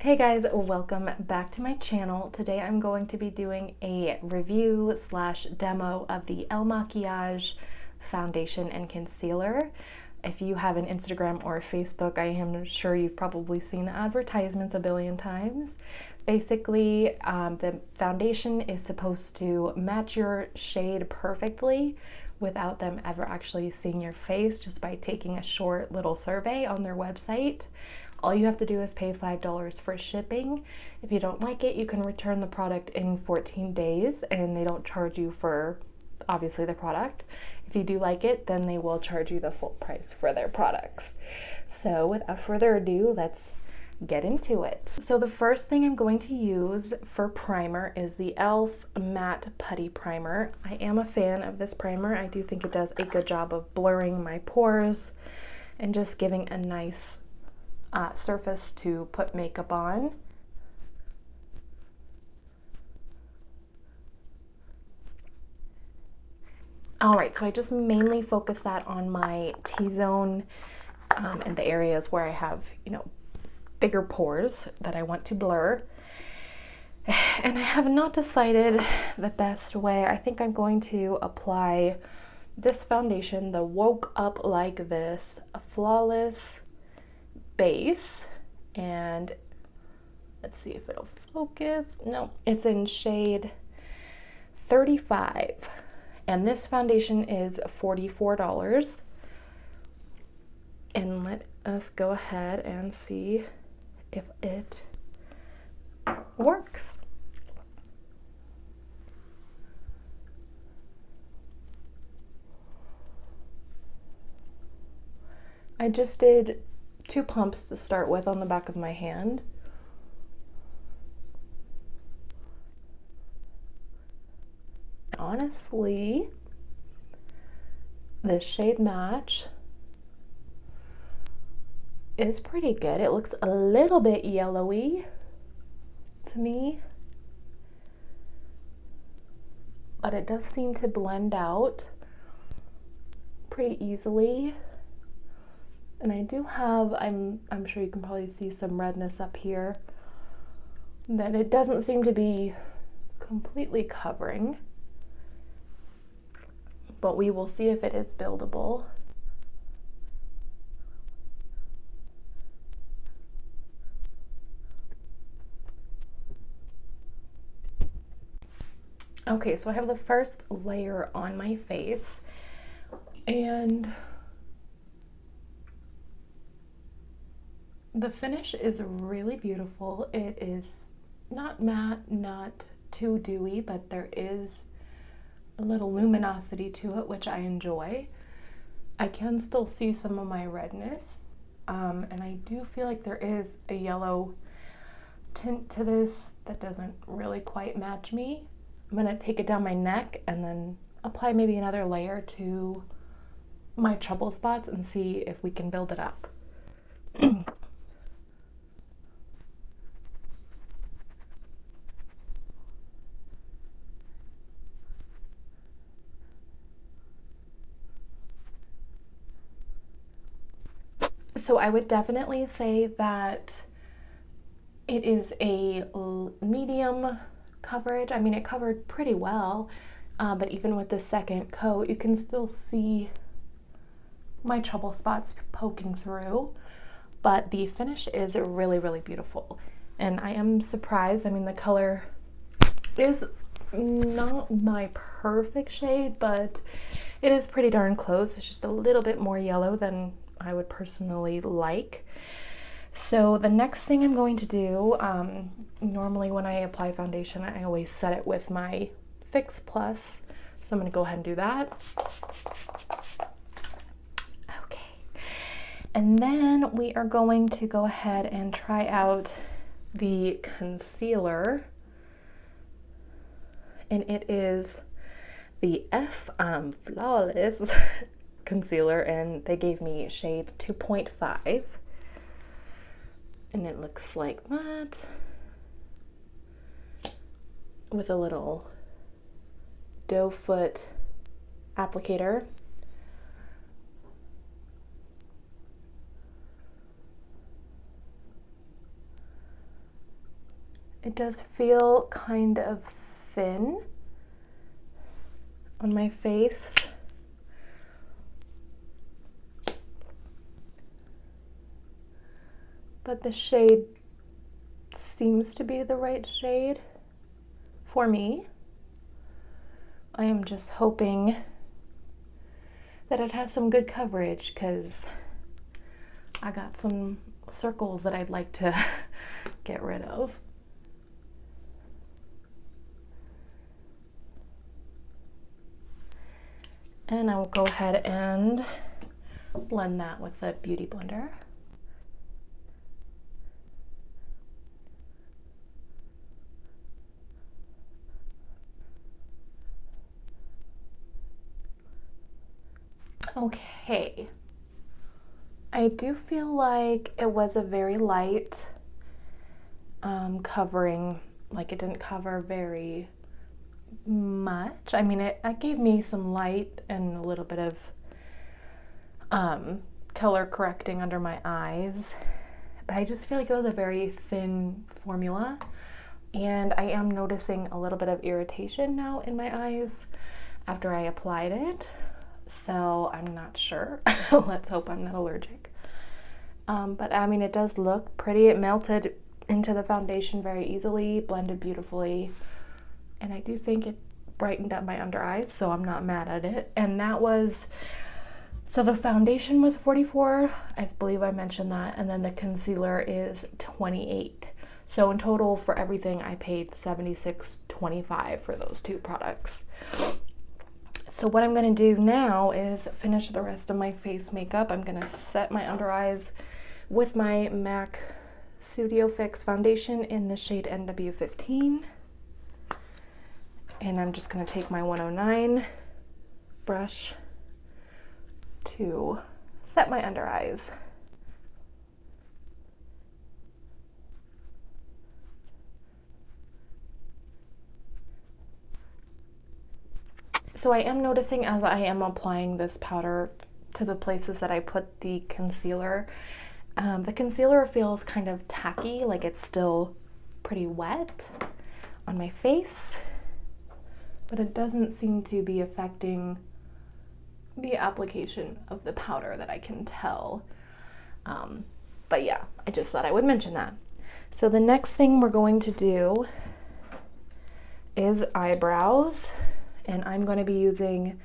Hey guys, welcome back to my channel. Today I'm going to be doing a review slash demo of the Il Makiage foundation and concealer. If you have an Instagram or Facebook, I am sure you've probably seen the advertisements a billion times. Basically, the foundation is supposed to match your shade perfectly without them ever actually seeing your face, just by taking a short little survey on their website. All you have to do is pay $5 for shipping. If you don't like it, you can return the product in 14 days and they don't charge you for, obviously, the product. If you do like it, then they will charge you the full price for their products. So without further ado, let's get into it. So the first thing I'm going to use for primer is the e.l.f. Matte Putty Primer. I am a fan of this primer. I do think it does a good job of blurring my pores and just giving a nice surface to put makeup on. Alright, so I just mainly focus that on my T-zone and the areas where I have, bigger pores that I want to blur. And I have not decided the best way. I think I'm going to apply this foundation, the Woke Up Like This Flawless base, and let's see if it'll focus. No, it's in shade 35, and this foundation is $44. And let us go ahead and see if it works. I just did 2 pumps to start with on the back of my hand. Honestly, the shade match is pretty good. It looks a little bit yellowy to me, but it does seem to blend out pretty easily. And I do have, I'm sure you can probably see some redness up here that it doesn't seem to be completely covering, but we will see if it is buildable. Okay, so I have the first layer on my face, and the finish is really beautiful. It is not matte, not too dewy, but there is a little luminosity to it, which I enjoy. I can still see some of my redness, and I do feel like there is a yellow tint to this that doesn't really quite match me. I'm gonna take it down my neck and then apply maybe another layer to my trouble spots and see if we can build it up. So I would definitely say that it is a medium coverage. I mean, it covered pretty well, but even with the second coat, you can still see my trouble spots poking through, but the finish is really, really beautiful. And I am surprised. I mean, the color is not my perfect shade, but it is pretty darn close. It's just a little bit more yellow than I would personally like. So the next thing I'm going to do, normally when I apply foundation, I always set it with my Fix Plus. So I'm going to go ahead and do that. Okay. And then we are going to go ahead and try out the concealer. And it is the Flawless concealer, and they gave me shade 2.5, and it looks like that with a little doe foot applicator. It does feel kind of thin on my face. But the shade seems to be the right shade for me. I am just hoping that it has some good coverage, because I got some circles that I'd like to get rid of. And I will go ahead and blend that with the Beauty Blender. Okay, I do feel like it was a very light covering, like it didn't cover very much. I mean, it gave me some light and a little bit of color correcting under my eyes, but I just feel like it was a very thin formula, and I am noticing a little bit of irritation now in my eyes after I applied it. So I'm not sure. Let's hope I'm not allergic. But I mean, it does look pretty. It melted into the foundation very easily, blended beautifully, and I do think it brightened up my under eyes, so I'm not mad at it. And that was, so the foundation was 44, I believe I mentioned that, and then the concealer is 28. So in total for everything, I paid $76.25 for those two products. So what I'm going to do now is finish the rest of my face makeup. I'm going to set my under eyes with my MAC Studio Fix foundation in the shade NW15. And I'm just going to take my 109 brush to set my under eyes. So I am noticing as I am applying this powder to the places that I put the concealer feels kind of tacky, like it's still pretty wet on my face, but it doesn't seem to be affecting the application of the powder that I can tell. But yeah, I just thought I would mention that. So the next thing we're going to do is eyebrows. And I'm going to be using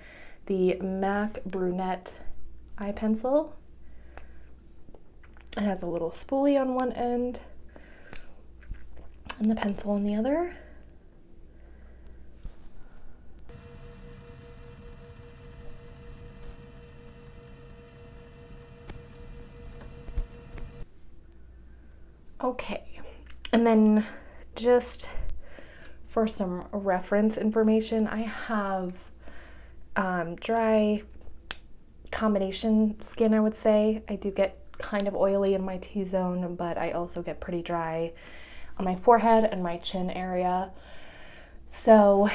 the MAC Brunette eye pencil. It has a little spoolie on one end and the pencil on the other. Okay, and then just for some reference information, I have dry combination skin, I would say. I do get kind of oily in my T-zone, but I also get pretty dry on my forehead and my chin area. So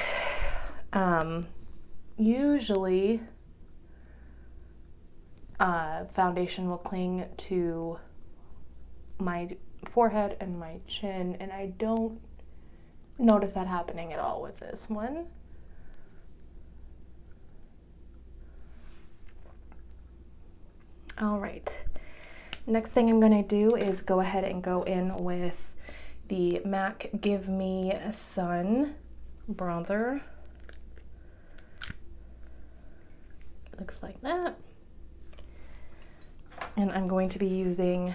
usually foundation will cling to my forehead and my chin, and I don't notice that happening at all with this one. All right, next thing I'm going to do is go ahead and go in with the MAC Give Me Sun bronzer. Looks like that. And I'm going to be using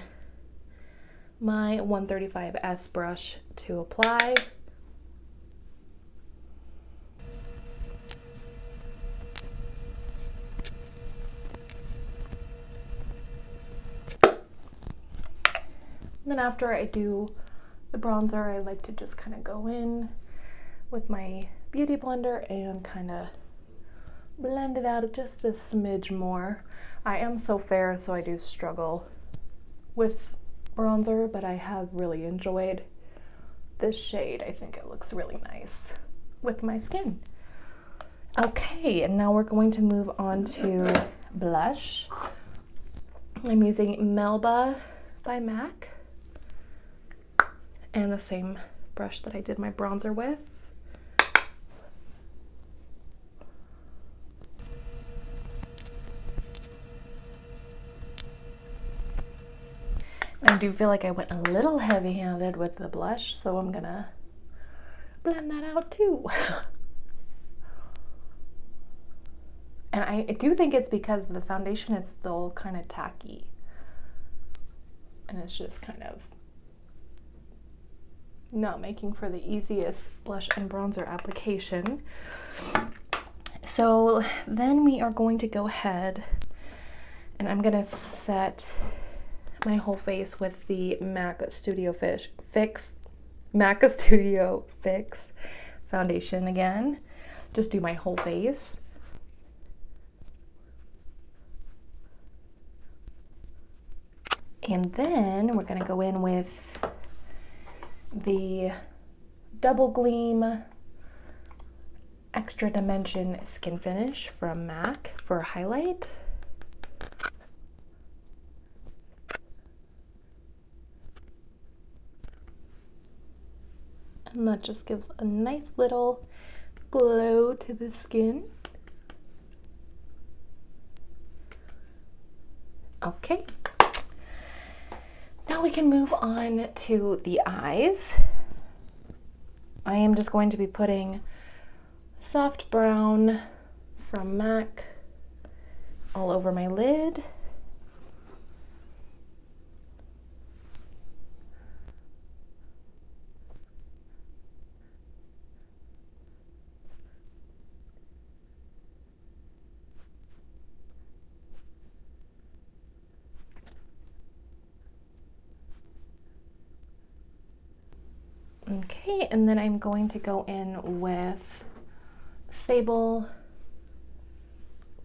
my 135S brush to apply. Then after I do the bronzer, I like to just kind of go in with my Beauty Blender and kind of blend it out just a smidge more. I am so fair, so I do struggle with bronzer, but I have really enjoyed this shade. I think it looks really nice with my skin. Okay, and now we're going to move on to blush. I'm using Melba by MAC and the same brush that I did my bronzer with. I do feel like I went a little heavy-handed with the blush, so I'm gonna blend that out too. And I do think it's because the foundation is still kind of tacky. And it's just kind of not making for the easiest blush and bronzer application. So then we are going to go ahead and I'm gonna set my whole face with the MAC Studio Fix foundation again. Just do my whole face. And then we're gonna go in with the Double Gleam Extra Dimension Skin Finish from MAC for a highlight. And that just gives a nice little glow to the skin. Okay. Now we can move on to the eyes. I am just going to be putting soft brown from MAC all over my lid. Okay, and then I'm going to go in with Sable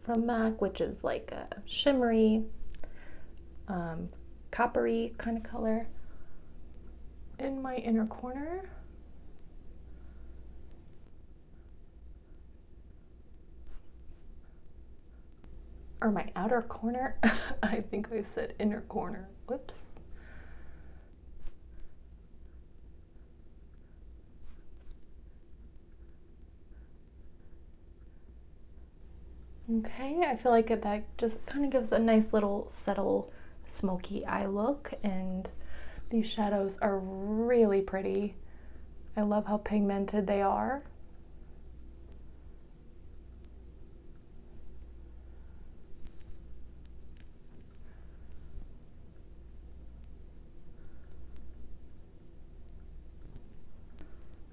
from MAC, which is like a shimmery, coppery kind of color in my inner corner. Or my outer corner. I think I said inner corner. Whoops. Okay, I feel like that just kind of gives a nice little subtle smoky eye look, and these shadows are really pretty. I love how pigmented they are.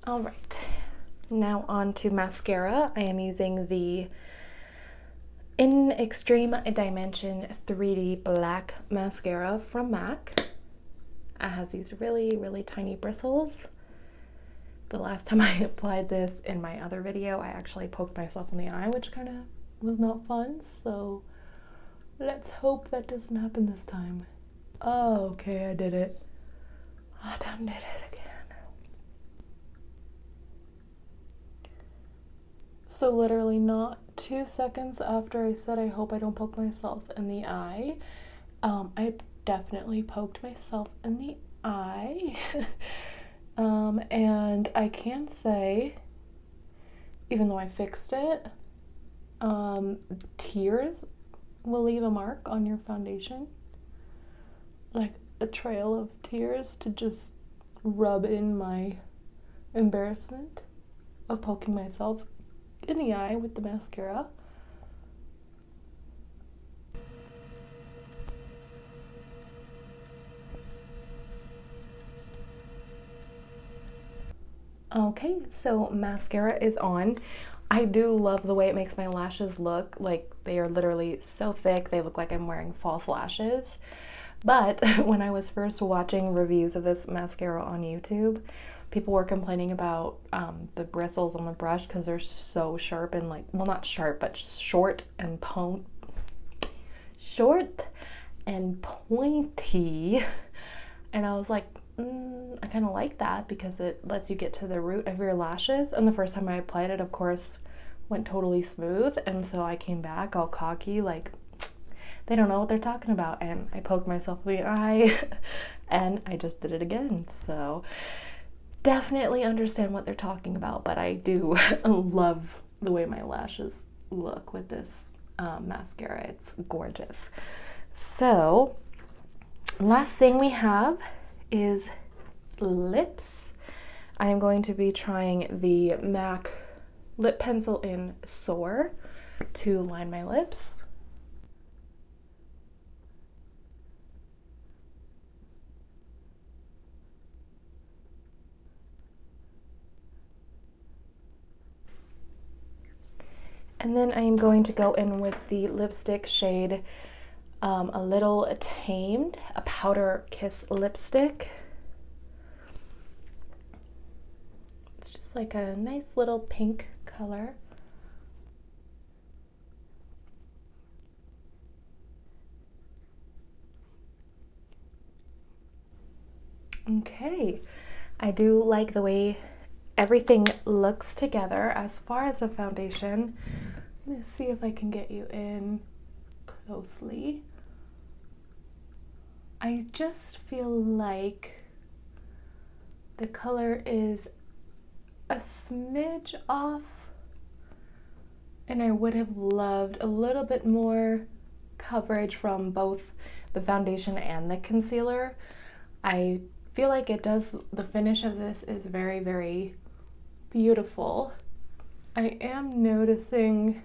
All right, now on to mascara. I am using the In Extreme Dimension 3D Black Mascara from MAC. It has these really, really tiny bristles. The last time I applied this in my other video, I actually poked myself in the eye, which kind of was not fun. So let's hope that doesn't happen this time. Oh, okay, I did it. I done did it again. So literally not 2 seconds after I said I hope I don't poke myself in the eye, I definitely poked myself in the eye. And I can say, even though I fixed it, tears will leave a mark on your foundation. Like a trail of tears to just rub in my embarrassment of poking myself in the eye with the mascara. Okay, so mascara is on. I do love the way it makes my lashes look. Like, they are literally so thick, they look like I'm wearing false lashes. But when I was first watching reviews of this mascara on YouTube, people were complaining about the bristles on the brush because they're so sharp and, like, well, not sharp, but short and pointy. And I was like, I kind of like that because it lets you get to the root of your lashes. And the first time I applied it, of course, went totally smooth. And so I came back all cocky, like, they don't know what they're talking about. And I poked myself in the eye and I just did it again. So definitely understand what they're talking about, but I do love the way my lashes look with this mascara. It's gorgeous. So last thing we have is lips. I am going to be trying the MAC lip pencil in Soar to line my lips. And then I am going to go in with the lipstick shade A Little Tamed, a Powder Kiss lipstick. It's just like a nice little pink color. Okay, I do like the way everything looks together. As far as the foundation, let's see if I can get you in closely. I just feel like the color is a smidge off, and I would have loved a little bit more coverage from both the foundation and the concealer. I feel like it does, the finish of this is very, very beautiful. I am noticing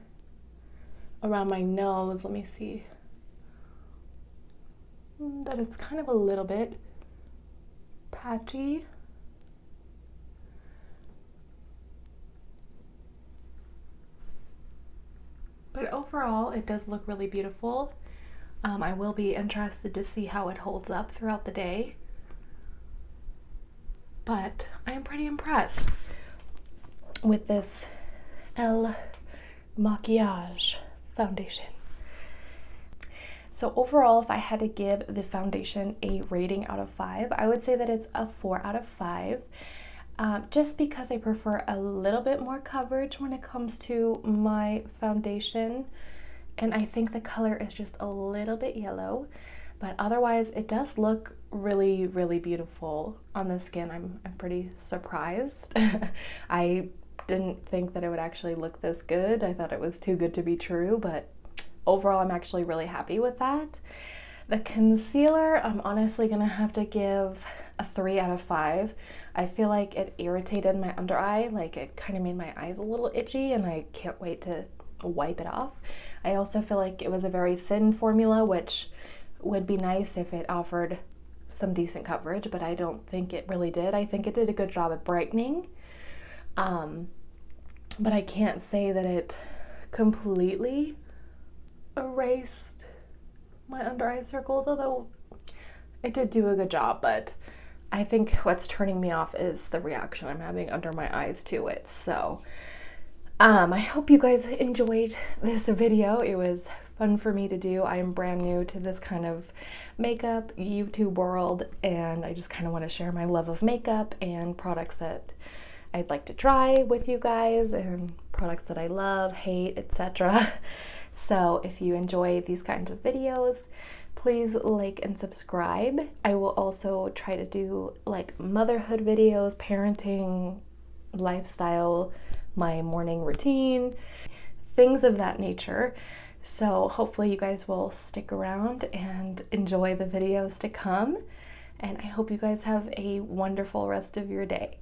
around my nose, let me see, that it's kind of a little bit patchy. But overall, it does look really beautiful. I will be interested to see how it holds up throughout the day. But I am pretty impressed with this Il Makiage foundation. So overall, if I had to give the foundation a rating out of 5, I would say that it's a 4 out of 5. Just because I prefer a little bit more coverage when it comes to my foundation. And I think the color is just a little bit yellow, but otherwise it does look really, really beautiful on the skin. I'm pretty surprised. I didn't think that it would actually look this good. I thought it was too good to be true, but overall I'm actually really happy with that. The concealer, I'm honestly gonna have to give a 3 out of 5. I feel like it irritated my under eye, like it kind of made my eyes a little itchy, and I can't wait to wipe it off. I also feel like it was a very thin formula, which would be nice if it offered some decent coverage, but I don't think it really did. I think it did a good job at brightening, but I can't say that it completely erased my under eye circles, although it did do a good job. But I think what's turning me off is the reaction I'm having under my eyes to it. So I hope you guys enjoyed this video. It was fun for me to do. I am brand new to this kind of makeup YouTube world, and I just kind of want to share my love of makeup and products that I'd like to try with you guys, and products that I love, hate, etc. So if you enjoy these kinds of videos, please like and subscribe. I will also try to do like motherhood videos, parenting, lifestyle, my morning routine, things of that nature. So hopefully you guys will stick around and enjoy the videos to come. And I hope you guys have a wonderful rest of your day.